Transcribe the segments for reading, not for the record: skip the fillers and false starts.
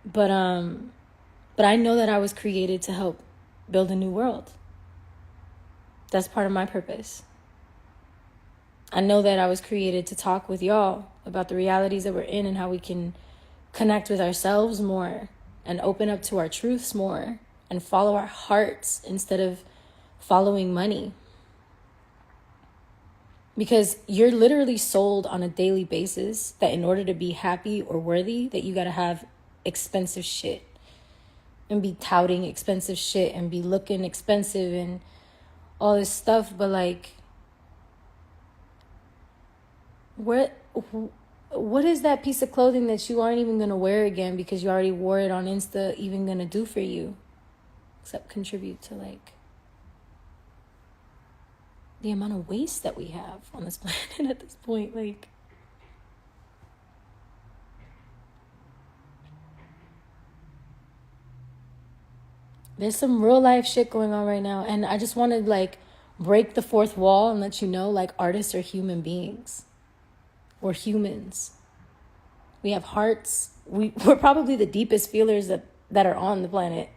But I know that I was created to help build a new world. That's part of my purpose. I know that I was created to talk with y'all about the realities that we're in and how we can connect with ourselves more and open up to our truths more and follow our hearts instead of following money. Because you're literally sold on a daily basis that in order to be happy or worthy, that you got to have expensive shit and be touting expensive shit and be looking expensive and all this stuff. But like, what is that piece of clothing that you aren't even going to wear again because you already wore it on Insta even going to do for you? Except contribute to like the amount of waste that we have on this planet at this point. Like, there's some real life shit going on right now. And I just want to like break the fourth wall and let you know, like, artists are human beings. We're humans. We have hearts. We're probably the deepest feelers that are on the planet,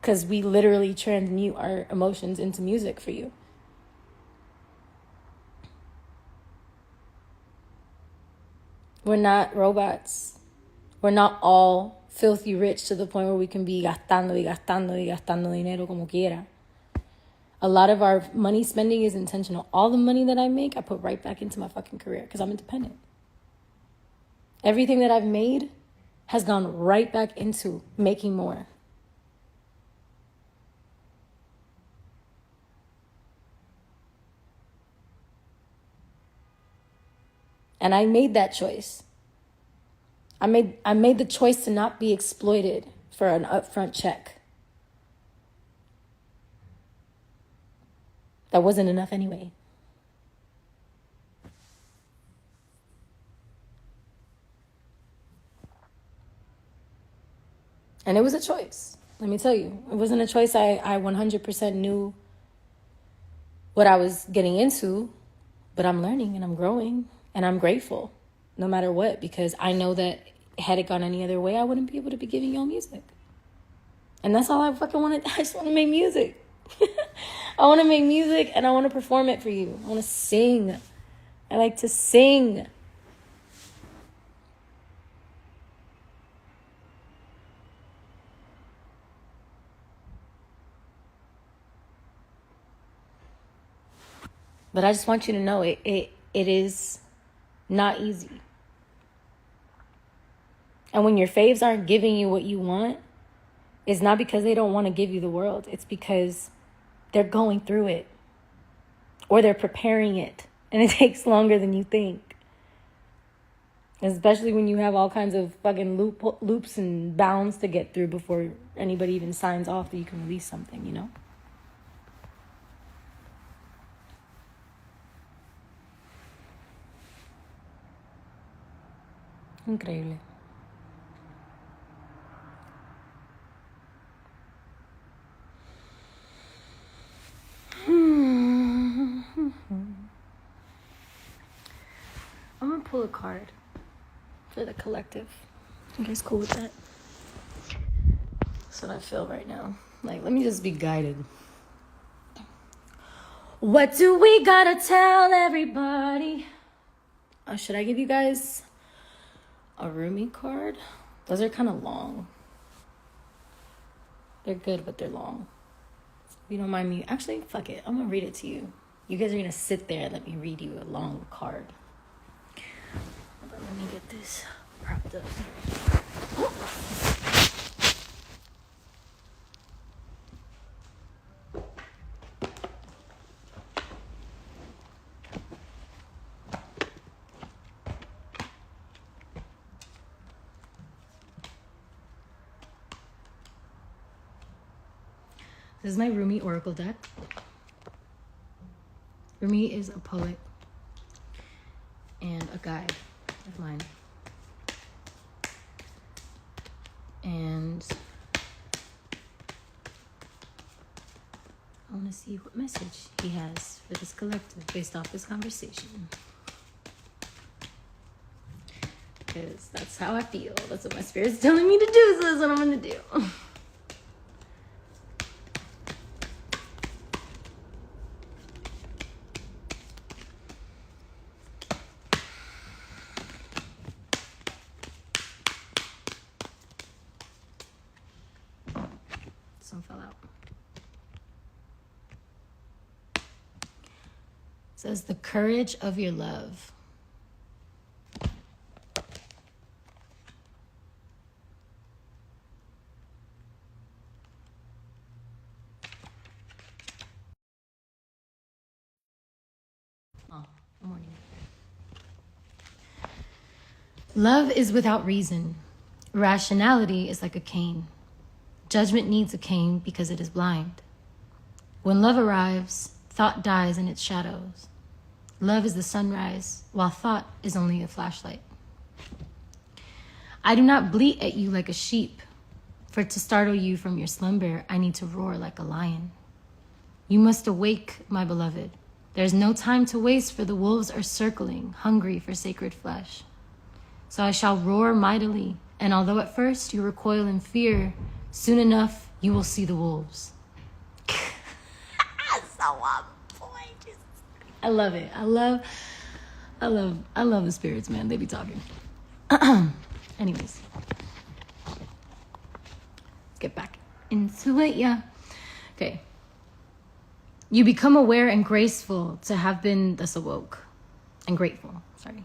because we literally transmute our emotions into music for you. We're not robots. We're not all filthy rich to the point where we can be gastando y gastando y gastando dinero como quiera. A lot of our money spending is intentional. All the money that I make, I put right back into my fucking career because I'm independent. Everything that I've made has gone right back into making more. And I made that choice. I made the choice to not be exploited for an upfront check. That wasn't enough anyway. And it was a choice. Let me tell you, it wasn't a choice. I 100% knew what I was getting into, but I'm learning and I'm growing and I'm grateful no matter what, because I know that had it gone any other way, I wouldn't be able to be giving y'all music. And that's all I fucking want to. I just want to make music. I want to make music and I want to perform it for you. I want to sing. I like to sing. But I just want you to know it is not easy. And when your faves aren't giving you what you want, it's not because they don't want to give you the world. It's because they're going through it or they're preparing it. And it takes longer than you think. Especially when you have all kinds of fucking loops and bounds to get through before anybody even signs off that you can release something, you know? Increíble. I'm gonna pull a card for the collective. You guys cool with that? That's what I feel right now. Like, let me just be guided. What do we gotta tell everybody? Should I give you guys a Rumi card? Those are kind of long. They're good, but they're long. If you don't mind me, actually, fuck it. I'm gonna read it to you. You guys are gonna sit there and let me read you a long card. Hold on, let me get this propped up. This is my Rumi Oracle deck. Rumi is a poet and a guide of mine. And I want to see what message he has for this collective based off this conversation. because that's how I feel. That's what my spirit's telling me to do, so that's what I'm going to do. Some fell out. It says the courage of your love. Oh, morning. Love is without reason. Rationality is like a cane. Judgment needs a cane because it is blind. When love arrives, thought dies in its shadows. Love is the sunrise, while thought is only a flashlight. I do not bleat at you like a sheep, for to startle you from your slumber, I need to roar like a lion. You must awake, my beloved. There is no time to waste, for the wolves are circling, hungry for sacred flesh. So I shall roar mightily, and although at first you recoil in fear, soon enough you will see the wolves. So on point. I love it. I love the spirits, man. They be talking. Anyways, let's get back into it. Yeah. Okay. You become aware and graceful to have been thus awoke. And grateful, sorry.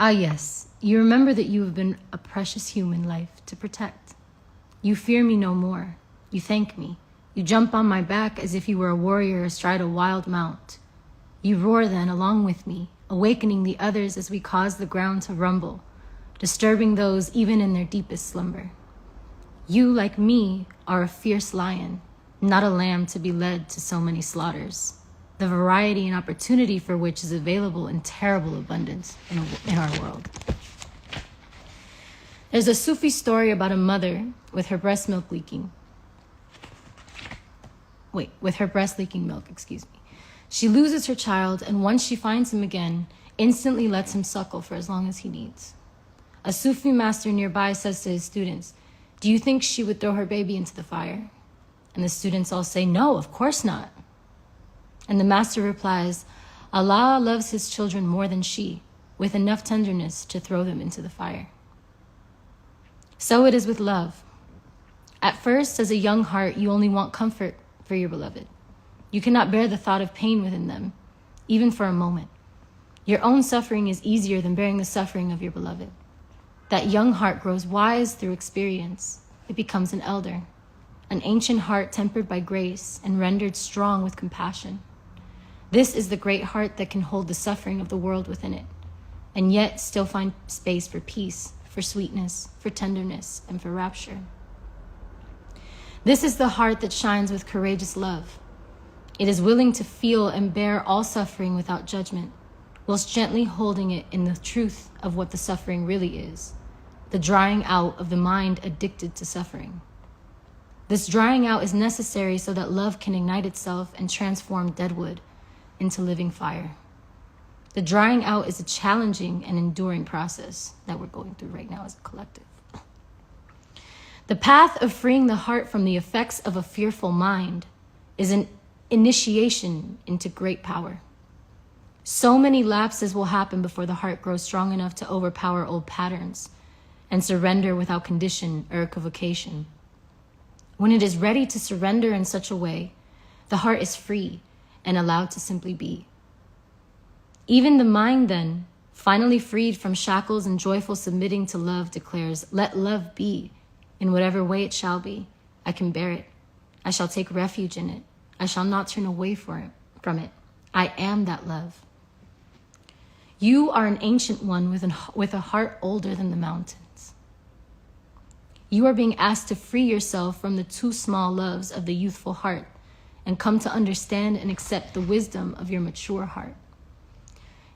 Ah, yes. You remember that you have been a precious human life to protect. You fear me no more. You thank me. You jump on my back as if you were a warrior astride a wild mount. You roar then along with me, awakening the others as we cause the ground to rumble, disturbing those even in their deepest slumber. You, like me, are a fierce lion, not a lamb to be led to so many slaughters, the variety and opportunity for which is available in terrible abundance in our world. There's a Sufi story about a mother with her breast leaking milk, excuse me. She loses her child, and once she finds him again, instantly lets him suckle for as long as he needs. A Sufi master nearby says to his students, "Do you think she would throw her baby into the fire?" And the students all say, "No, of course not." And the master replies, "Allah loves his children more than she, with enough tenderness to throw them into the fire." So it is with love. At first, as a young heart, you only want comfort for your beloved. You cannot bear the thought of pain within them, even for a moment. Your own suffering is easier than bearing the suffering of your beloved. That young heart grows wise through experience. It becomes an elder, an ancient heart tempered by grace and rendered strong with compassion. This is the great heart that can hold the suffering of the world within it, and yet still find space for peace, for sweetness, for tenderness, and for rapture. This is the heart that shines with courageous love. It is willing to feel and bear all suffering without judgment, whilst gently holding it in the truth of what the suffering really is, the drying out of the mind addicted to suffering. This drying out is necessary so that love can ignite itself and transform dead wood into living fire. The drying out is a challenging and enduring process that we're going through right now as a collective. The path of freeing the heart from the effects of a fearful mind is an initiation into great power. So many lapses will happen before the heart grows strong enough to overpower old patterns and surrender without condition or equivocation. When it is ready to surrender in such a way, the heart is free and allowed to simply be. Even the mind then, finally freed from shackles and joyful submitting to love, declares, "Let love be, in whatever way it shall be. I can bear it. I shall take refuge in it. I shall not turn away from it. I am that love." You are an ancient one with a heart older than the mountains. You are being asked to free yourself from the too small loves of the youthful heart and come to understand and accept the wisdom of your mature heart.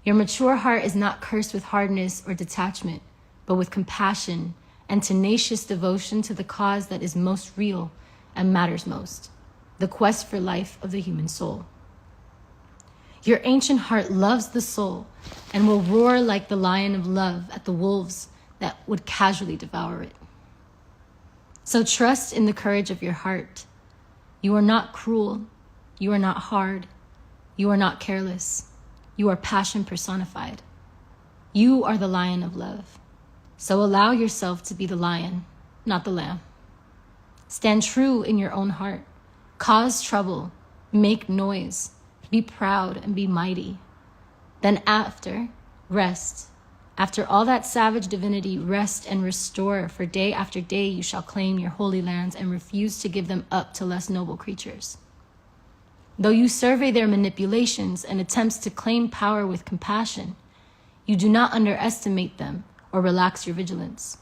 Your mature heart is not cursed with hardness or detachment, but with compassion and tenacious devotion to the cause that is most real and matters most, the quest for life of the human soul. Your ancient heart loves the soul and will roar like the lion of love at the wolves that would casually devour it. So trust in the courage of your heart. You are not cruel. You are not hard. You are not careless. You are passion personified. You are the lion of love. So allow yourself to be the lion, not the lamb. Stand true in your own heart. Cause trouble. Make noise. Be proud and be mighty. Then rest. After all that savage divinity, rest and restore, for day after day you shall claim your holy lands and refuse to give them up to less noble creatures. Though you survey their manipulations and attempts to claim power with compassion, you do not underestimate them or relax your vigilance.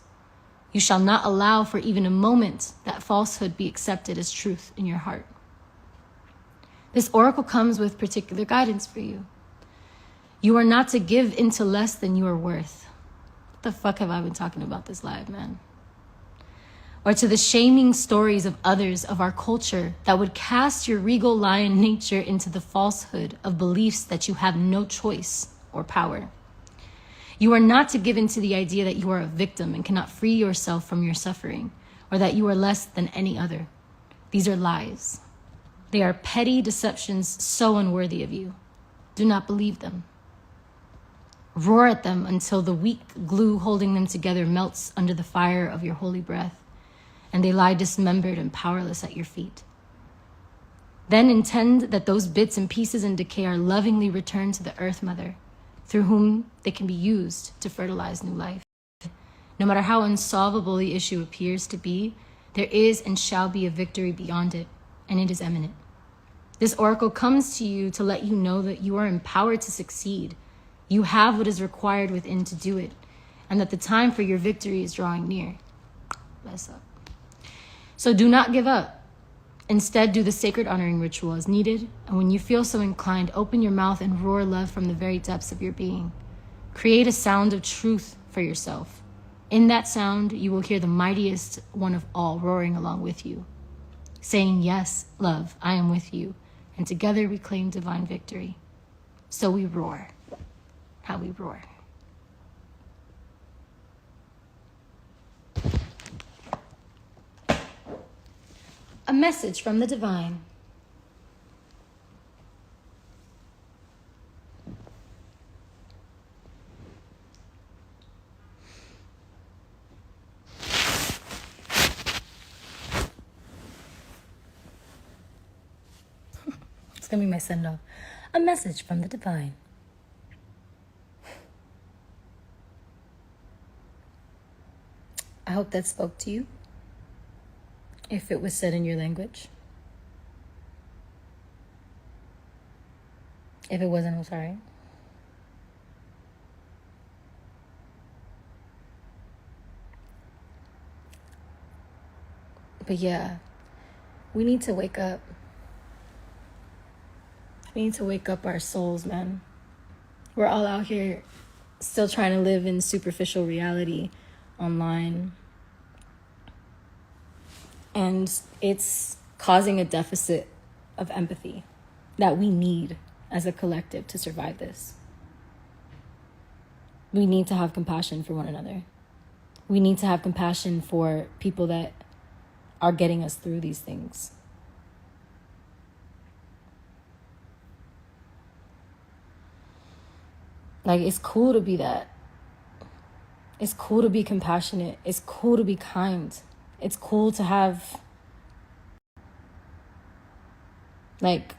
You shall not allow for even a moment that falsehood be accepted as truth in your heart. This oracle comes with particular guidance for you. You are not to give into less than you are worth. What the fuck have I been talking about this live, man? Or to the shaming stories of others of our culture that would cast your regal lion nature into the falsehood of beliefs that you have no choice or power. You are not to give into the idea that you are a victim and cannot free yourself from your suffering, or that you are less than any other. These are lies. They are petty deceptions so unworthy of you. Do not believe them. Roar at them until the weak glue holding them together melts under the fire of your holy breath, and they lie dismembered and powerless at your feet. Then intend that those bits and pieces in decay are lovingly returned to the Earth Mother, through whom they can be used to fertilize new life. No matter how unsolvable the issue appears to be, there is and shall be a victory beyond it, and it is imminent. This oracle comes to you to let you know that you are empowered to succeed. You have what is required within to do it, and that the time for your victory is drawing near. Bless up. So do not give up. Instead, do the sacred honoring ritual as needed, and when you feel so inclined, open your mouth and roar love from the very depths of your being. Create a sound of truth for yourself. In that sound, you will hear the mightiest one of all roaring along with you, saying, "Yes, love, I am with you," and together we claim divine victory. So we roar. How we roar. A message from the divine. It's gonna be my send-off. A message from the divine. I hope that spoke to you, if it was said in your language. If it wasn't, I'm sorry. But yeah, we need to wake up. We need to wake up our souls, man. We're all out here still trying to live in superficial reality online. And it's causing a deficit of empathy that we need as a collective to survive this. We need to have compassion for one another. We need to have compassion for people that are getting us through these things. Like, it's cool to be that. It's cool to be compassionate. It's cool to be kind. It's cool to have, like,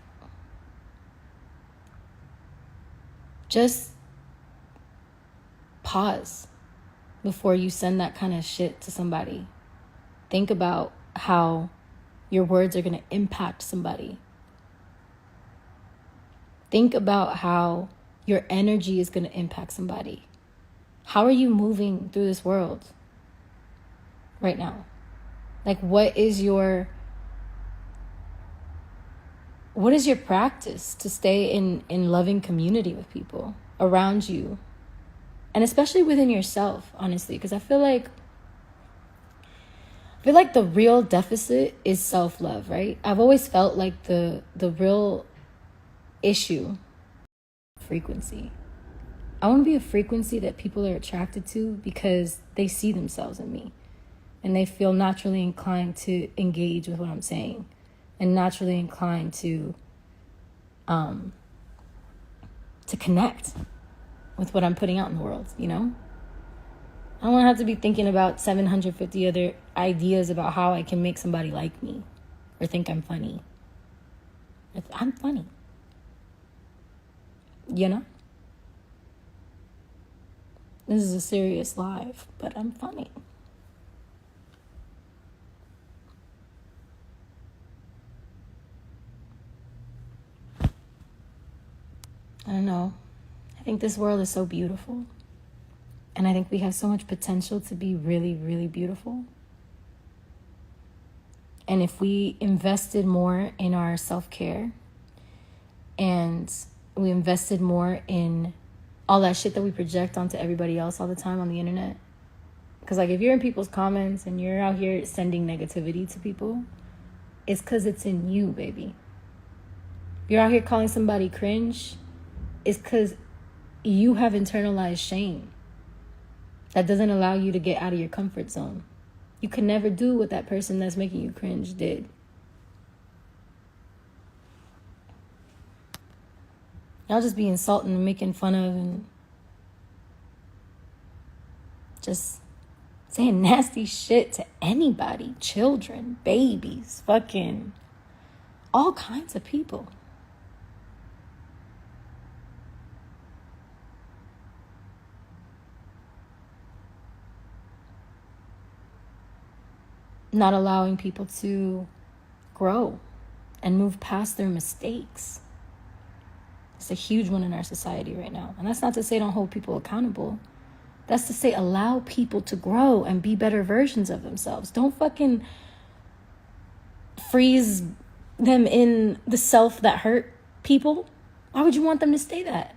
just pause before you send that kind of shit to somebody. Think about how your words are going to impact somebody. Think about how your energy is going to impact somebody. How are you moving through this world right now? Like, what is your practice to stay in loving community with people around you? And especially within yourself, honestly, because I feel like the real deficit is self-love, right? I've always felt like the real issue frequency. I want to be a frequency that people are attracted to because they see themselves in me and they feel naturally inclined to engage with what I'm saying and naturally inclined to connect with what I'm putting out in the world, you know? I don't want to have to be thinking about 750 other ideas about how I can make somebody like me or think I'm funny. I'm funny. You know? This is a serious live, but I'm funny. I don't know. I think this world is so beautiful. And I think we have so much potential to be really, really beautiful. And if we invested more in our self-care and we invested more in all that shit that we project onto everybody else all the time on the internet. Because like if you're in people's comments and you're out here sending negativity to people, it's because it's in you, baby. If you're out here calling somebody cringe, it's because you have internalized shame that doesn't allow you to get out of your comfort zone. You can never do what that person that's making you cringe did. Y'all just be insulting and making fun of and just saying nasty shit to anybody. Children, babies, fucking all kinds of people. Not allowing people to grow and move past their mistakes. It's a huge one in our society right now. And that's not to say don't hold people accountable. That's to say allow people to grow and be better versions of themselves. Don't fucking freeze them in the self that hurt people. Why would you want them to stay that?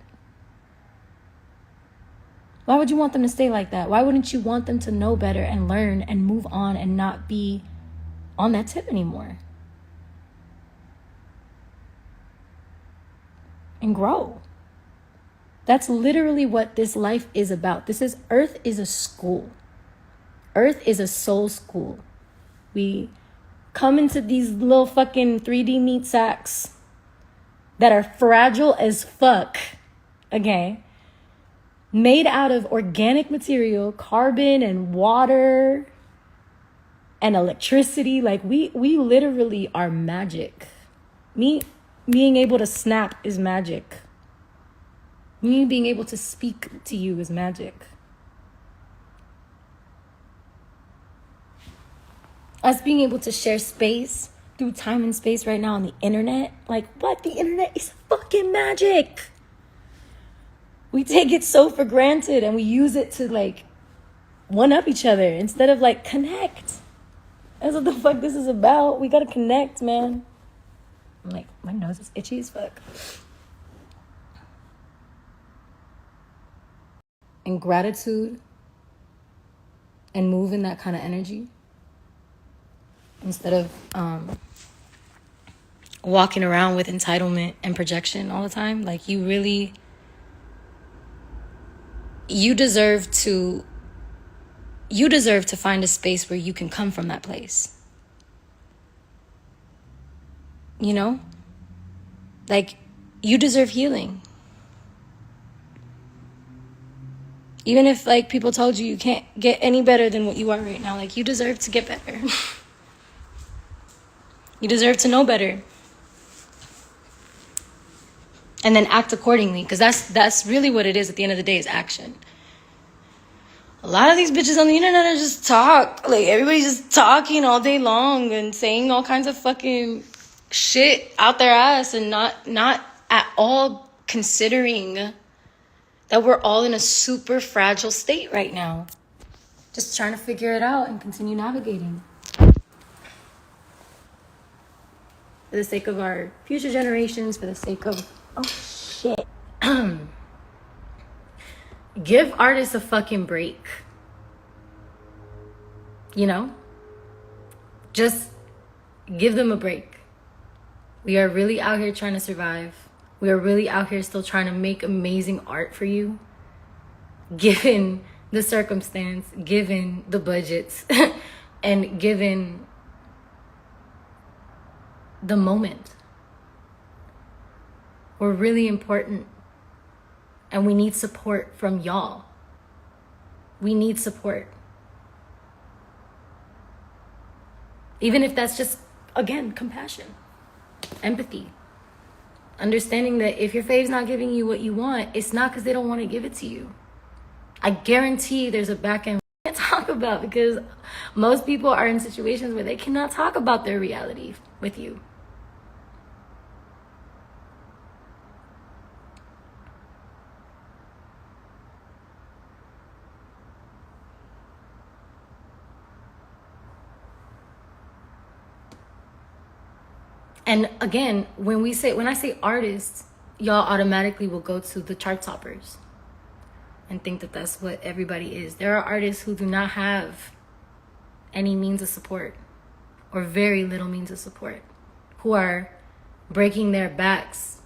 Why would you want them to stay like that? Why wouldn't you want them to know better and learn and move on and not be on that tip anymore? And grow. That's literally what this life is about. Earth is a school. Earth is a soul school. We come into these little fucking 3D meat sacks that are fragile as fuck. Okay. Made out of organic material, carbon and water and electricity. Like we literally are magic. Me being able to snap is magic. Me being able to speak to you is magic. Us being able to share space through time and space right now on the internet. Like what? The internet is fucking magic. We take it so for granted and we use it to like one up each other instead of like connect. That's what the fuck this is about. We gotta connect, man. I'm like, my nose is itchy as fuck. And gratitude and move in that kind of energy instead of walking around with entitlement and projection all the time. Like you deserve to find a space where you can come from that place. You know? Like, you deserve healing. Even if, like, people told you can't get any better than what you are right now, like, you deserve to get better. You deserve to know better. And then act accordingly, because that's really what it is at the end of the day, is action. A lot of these bitches on the internet are just talk. Like, everybody's just talking all day long and saying all kinds of fucking shit out their ass and not at all considering that we're all in a super fragile state right now. Just trying to figure it out and continue navigating. For the sake of our future generations, for the sake of... Oh, shit. Give artists a fucking break. You know? Just give them a break. We are really out here trying to survive. We are really out here still trying to make amazing art for you, given the circumstance, given the budgets, and given the moment. We're really important, and we need support from y'all. We need support. Even if that's just, again, compassion, empathy. Understanding that if your fave's not giving you what you want, it's not because they don't want to give it to you. I guarantee there's a back end we can't talk about, because most people are in situations where they cannot talk about their reality with you. And again, when I say artists, y'all automatically will go to the chart toppers and think that that's what everybody is. There are artists who do not have any means of support, or very little means of support, who are breaking their backs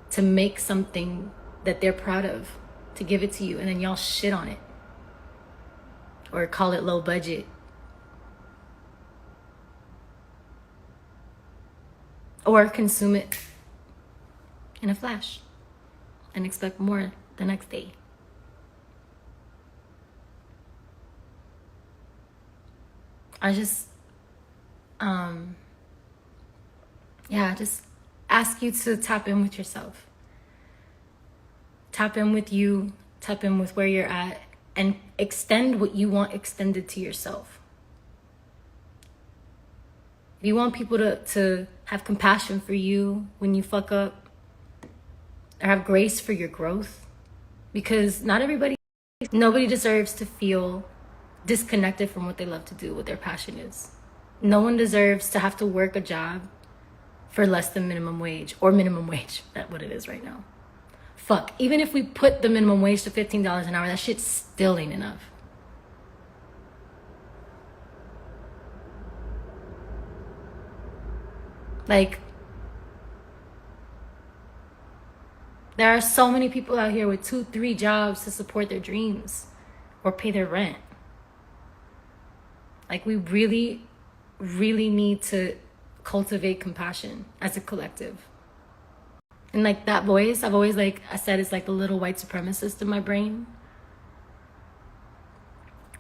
to make something that they're proud of, to give it to you, and then y'all shit on it or call it low budget. Or consume it in a flash and expect more the next day. I just, just ask you to tap in with yourself. Tap in with you, tap in with where you're at, and extend what you want extended to yourself. If you want people to have compassion for you when you fuck up, or have grace for your growth, because nobody deserves to feel disconnected from what they love to do, what their passion is. No one deserves to have to work a job for less than minimum wage, or minimum wage, that's what it is right now. Fuck, even if we put the minimum wage to $15 an hour, that shit still ain't enough. Like, there are so many people out here with 2-3 jobs to support their dreams or pay their rent. Like, we really, really need to cultivate compassion as a collective. And like that voice, I've always, like I said, it's like the little white supremacist in my brain.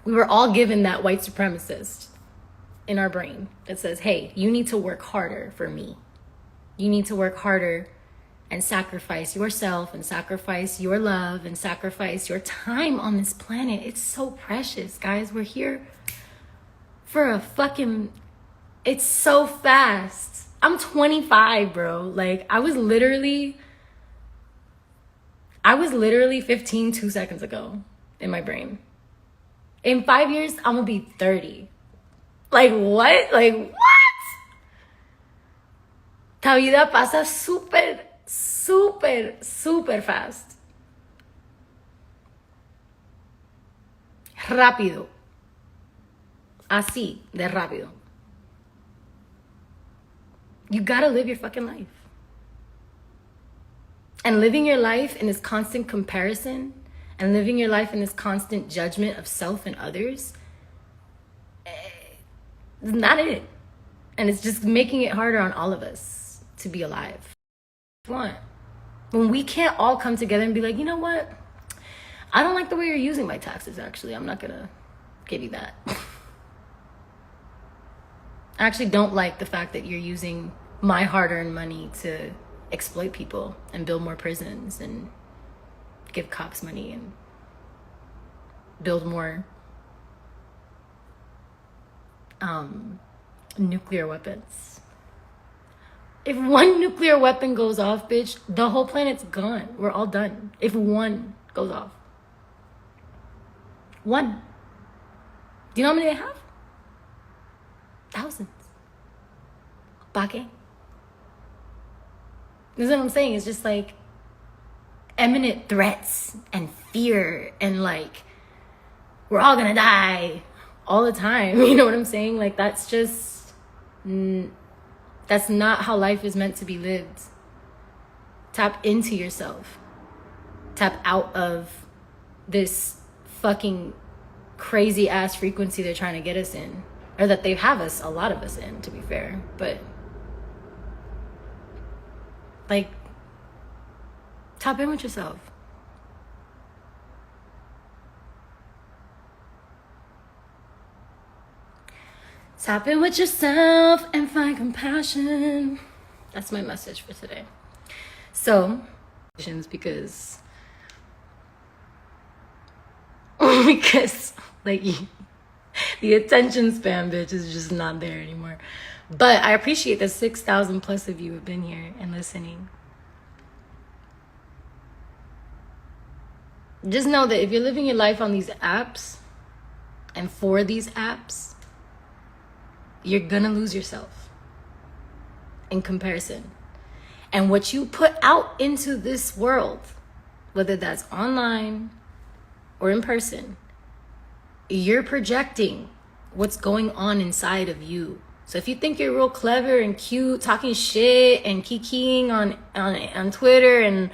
We were all given that white supremacist in our brain that says, hey, you need to work harder for me. You need to work harder and sacrifice yourself and sacrifice your love and sacrifice your time on this planet. It's so precious, guys. We're here for a fucking, it's so fast. I'm 25, bro. Like, I was literally 15 2 seconds ago in my brain. In 5 years, I'm gonna be 30. Like, what? Like, what? La vida pasa súper, súper, súper fast. Rápido. Así de rápido. You gotta live your fucking life. And living your life in this constant comparison and living your life in this constant judgment of self and others, is not it. And it's just making it harder on all of us to be alive. When we can't all come together and be like, you know what? I don't like the way you're using my taxes, actually. I'm not gonna give you that. I actually don't like the fact that you're using my hard-earned money to exploit people and build more prisons and give cops money and build more nuclear weapons. If one nuclear weapon goes off, bitch, the whole planet's gone. We're all done. If one goes off. One. Do you know how many they have? Thousands. ¿Pa qué? This is what I'm saying. It's just like imminent threats and fear and like we're all gonna die all the time. You know what I'm saying? Like, that's just, that's not how life is meant to be lived. Tap into yourself. Tap out of this fucking crazy ass frequency they're trying to get us in. Or that they have us, a lot of us in, to be fair. But, like, tap in with yourself. Tap in with yourself and find compassion. That's my message for today. So, because like the attention span, bitch, is just not there anymore. But I appreciate that 6,000 plus of you have been here and listening. Just know that if you're living your life on these apps and for these apps, you're gonna lose yourself in comparison. And what you put out into this world, whether that's online or in person, you're projecting what's going on inside of you. So if you think you're real clever and cute, talking shit and kikiing on Twitter and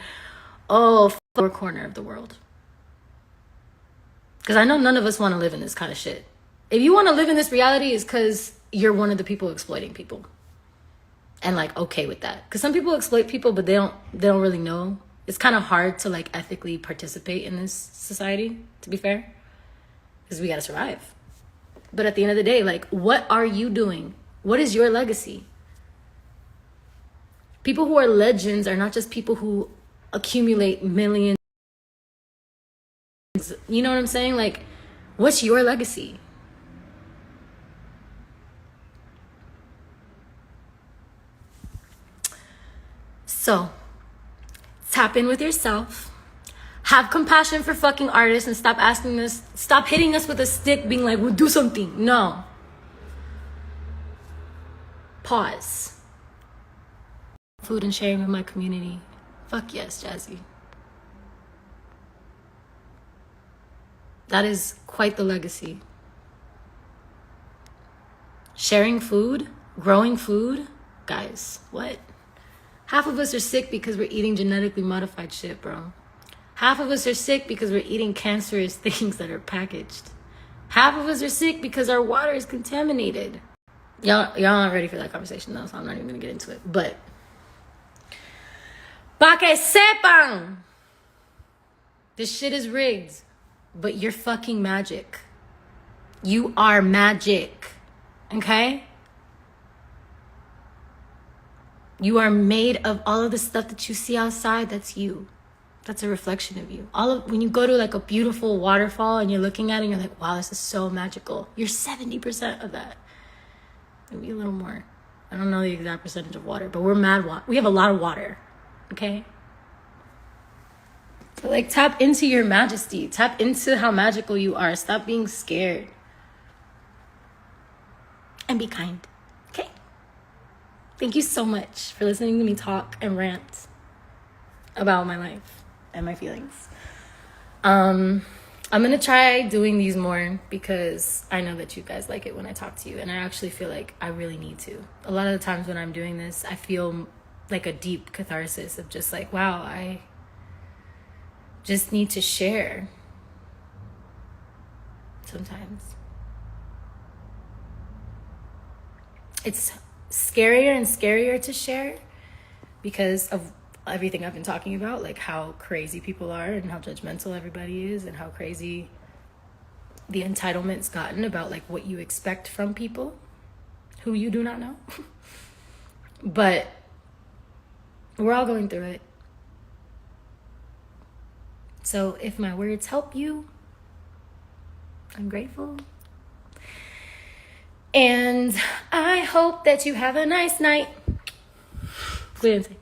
four corner of the world. Because I know none of us want to live in this kind of shit. If you want to live in this reality, it's because you're one of the people exploiting people. And like, okay with that. Because some people exploit people, but they don't really know. It's kind of hard to like ethically participate in this society, to be fair. Because we got to survive. But at the end of the day, like, what are you doing? What is your legacy? People who are legends are not just people who accumulate millions. You know what I'm saying? Like, what's your legacy? So, tap in with yourself. Have compassion for fucking artists and stop hitting us with a stick being like, well, do something. No. Pause. Food and sharing with my community. Fuck yes, Jazzy. That is quite the legacy. Sharing food, growing food. Guys, what? Half of us are sick because we're eating genetically modified shit, bro. Half of us are sick because we're eating cancerous things that are packaged. Half of us are sick because our water is contaminated. Y'all aren't ready for that conversation though, so I'm not even gonna get into it. But, pa que sepan, this shit is rigged, but you're fucking magic. You are magic, okay? You are made of all of the stuff that you see outside. That's you. That's a reflection of you. When you go to like a beautiful waterfall and you're looking at it and you're like, wow, this is so magical. You're 70% of that. Maybe a little more. I don't know the exact percentage of water, but we're we have a lot of water. Okay? So like tap into your majesty. Tap into how magical you are. Stop being scared. And be kind. Okay? Thank you so much for listening to me talk and rant about my life and my feelings. I'm going to try doing these more because I know that you guys like it when I talk to you. And I actually feel like I really need to. A lot of the times when I'm doing this, I feel like a deep catharsis of just like, wow, I just need to share sometimes. It's scarier and scarier to share because of everything I've been talking about, like how crazy people are and how judgmental everybody is and how crazy the entitlement's gotten about like what you expect from people who you do not know. But we're all going through it. So if my words help you, I'm grateful. And I hope that you have a nice night. Cuídense.